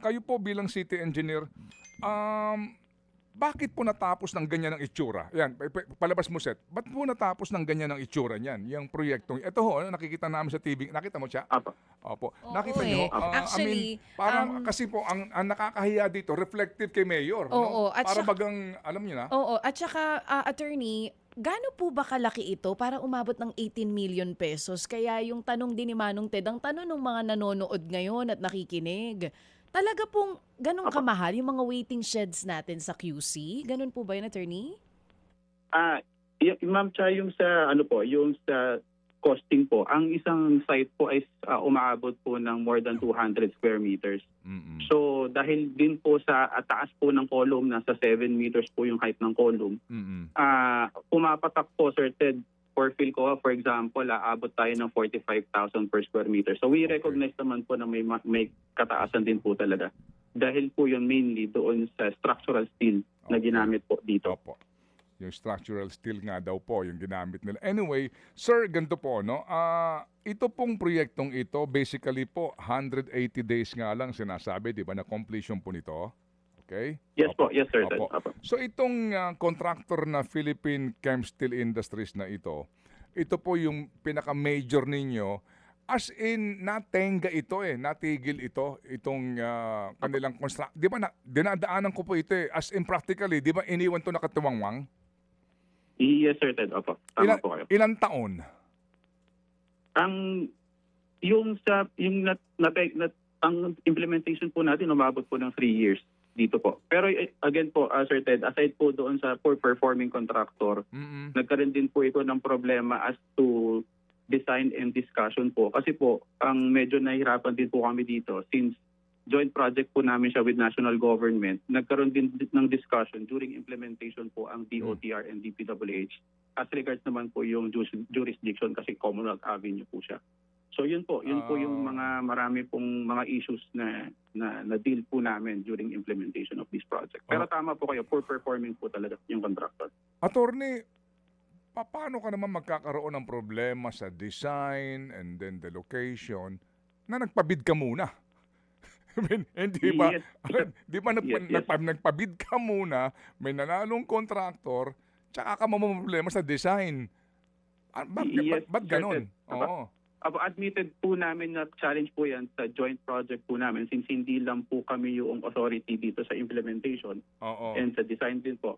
kayo po bilang city engineer, bakit po natapos ng ganyan ang itsura? Yan, palabas mo set. Ba't po natapos ng ganyan ang itsura niyan? Yung proyektong, ito ho, nakikita namin sa TV. Nakita mo siya? Apo. Opo. Oo Nakita nyo? eh. Actually, parang kasi po, ang nakakahiya dito, reflective kay Mayor. Oo, No? at Para saka- bagang, alam niyo na? Oo, at saka attorney, gaano po ba kalaki ito para umabot ng 18 million pesos? Kaya yung tanong din ni Manong Ted, ang tanong ng mga nanonood ngayon at nakikinig, talaga pong ganun kamahal yung mga waiting sheds natin sa QC? Ganun po ba yun, attorney? Ma'am Cha, yung sa yung sa costing po, ang isang site po ay umaabot po ng more than 200 square meters. Mm-mm. So dahil din po sa taas po ng column, nasa 7 meters po yung height ng column, Mm-mm. pumapatak po, Sir Ted, for Philcoa, for example, abot tayo ng 45,000 per square meter. So we recognize naman po na may kataasan din po talaga. Dahil po yun mainly doon sa structural steel na ginamit po dito. Opo. Yung structural steel nga daw po yung ginamit nila. Anyway, sir, ganito po, no? Ito pong proyektong ito, basically po, 180 days nga lang sinasabi, di ba, na completion po nito. Okay? Yes Opo. po, yes sir. Opo. Opo. So itong contractor na Philippine Chem Steel Industries na ito po yung pinaka-major ninyo. As in, natenga ito natigil itong kanilang construct. Di ba, dinadaanan ko po ito As in practically, di ba, iniwan to nakatiwangwang? Yes sir, Ted. Opo. Tama po kayo. Ilang taon? Ang ang implementation po natin umabot po ng 3 years dito po. Pero again po, Sir Ted, aside po doon sa poor performing contractor, Mm-mm. nagkaroon din po ito ng problema as to design and discussion po. Kasi po, ang medyo nahihirapan din po kami dito since joint project po namin siya with national government, nagkaroon din ng discussion during implementation po ang DOTR and DPWH as regards naman po yung jurisdiction kasi Commonwealth Avenue po siya. So yun po yung mga marami pong mga issues na deal po namin during implementation of this project. Pero tama po kayo, poor performing po talaga yung contractor. Attorney, paano ka naman magkakaroon ng problema sa design and then the location na nagpabid ka muna? I mean, hindi ba? Yes. Di ba Yes. nagpabid ka muna, may nanalong contractor, tsaka ka mamamroblema sa design? Yes, Ba't ganon? sir. Oo. Admitted po namin na challenge po yan sa joint project po namin since hindi lang po kami yung authority dito sa implementation Oo. and sa design din po.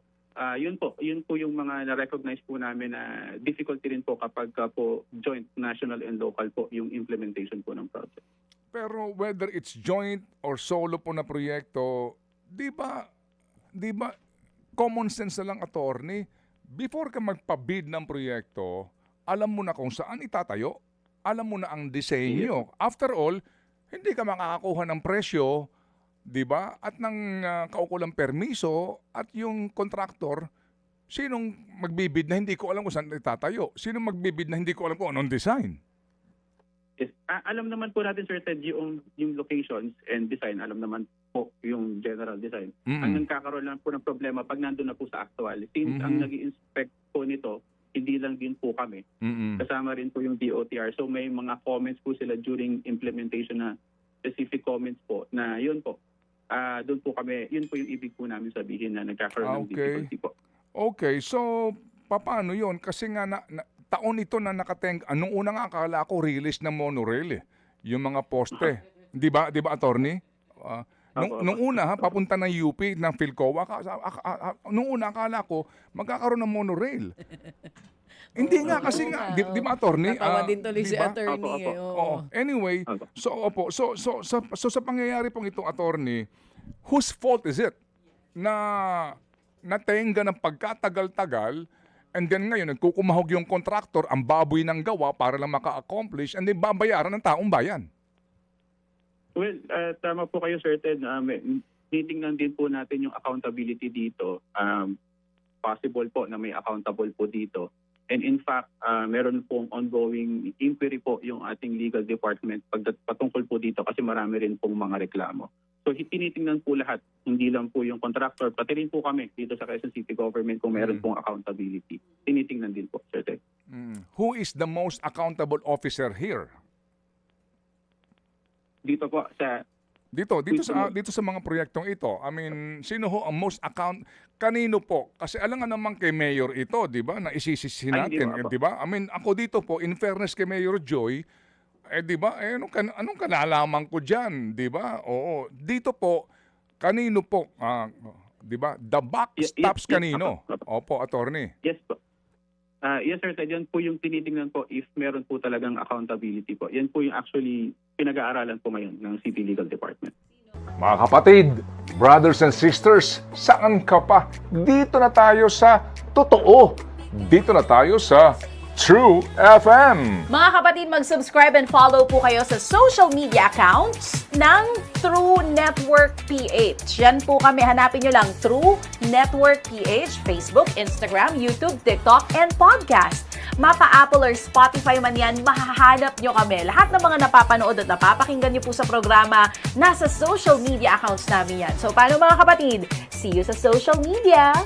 Yun po yung mga na-recognize po namin na difficulty rin po kapag po joint, national and local po yung implementation po ng project. Pero whether it's joint or solo po na proyekto, di ba common sense na lang, attorney, before ka magpabid ng proyekto, alam mo na kung saan itatayo, alam mo na ang disenyo. After all, hindi ka makakakuha ng presyo, di ba? At ng kaukulang permiso at yung contractor, sinong magbibid na hindi ko alam kung saan itatayo? Sinong magbibid na hindi ko alam kung anong design? Yes. Alam naman po natin, Sir Ted, yung locations and design, alam naman po yung general design. Ang nagkakaroon lang po ng problema pag nandun na po sa actual. Since ang nag-i-inspect po nito, hindi lang din po kami. Kasama rin po yung DOTR. So may mga comments po sila during implementation na specific comments po na yun po. Doon po kami, yun po yung ibig po namin sabihin na nagkakaroon ng difficulty po. Okay, so paano yun? Kasi nga taon ito na nakatenga. Anong una nga akala ko release ng monorail yung mga poste. Di ba attorney? Nung una papunta ng UP ng Philcoa, nung una akala ko magkakaroon ng monorail. Hindi nga kasi nga, di ba attorney? Natawa din tuloy si diba? attorney. Oo. Anyway, so sa pangyayari pong itong attorney, whose fault is it na natenga ng pagkatagal-tagal and then ngayon nagkukumahog yung contractor, ang baboy ng gawa para lang maka-accomplish and then babayaran ng taong bayan? Well, tama po kayo, Sir Ted. Titingnan din po natin yung accountability dito. Possible po na may accountable po dito. And in fact, meron pong ongoing inquiry po yung ating legal department patungkol po dito kasi marami rin pong mga reklamo. So tinitingnan po lahat, hindi lang po yung contractor, pati rin po kami dito sa Quezon City Government kung meron pong accountability. Tinitingnan din po, Sir Ted. Who is the most accountable officer here? Dito po sa Dito sa mga proyektong ito, I mean, sino ho ang most kanino po? Kasi alam nga naman kay Mayor ito, 'di ba? Na isisisi Ay, hindi natin, po, apo. 'di ba? I mean, ako dito po, in fairness kay Mayor Joy, 'di ba? Anong kanalaman ko diyan, 'di ba? Oo. Dito po, kanino po, 'di ba? The buck stops kanino? Opo, attorney. Yes po. Yes, sir. Ted, yan po yung tinitingnan po if meron po talagang accountability po. Yan po yung actually pinag-aaralan po ngayon ng City Legal Department. Mga kapatid, brothers and sisters, saan ka pa? Dito na tayo sa totoo. Dito na tayo sa True FM. Mga kapatid, mag-subscribe and follow po kayo sa social media accounts ng True Network PH. Yan po kami. Hanapin nyo lang True Network PH, Facebook, Instagram, YouTube, TikTok, and podcast. Mapa Apple or Spotify man yan, mahahanap nyo kami. Lahat ng mga napapanood at napapakinggan nyo po sa programa, nasa social media accounts namin yan. So, paano mga kapatid? See you sa social media!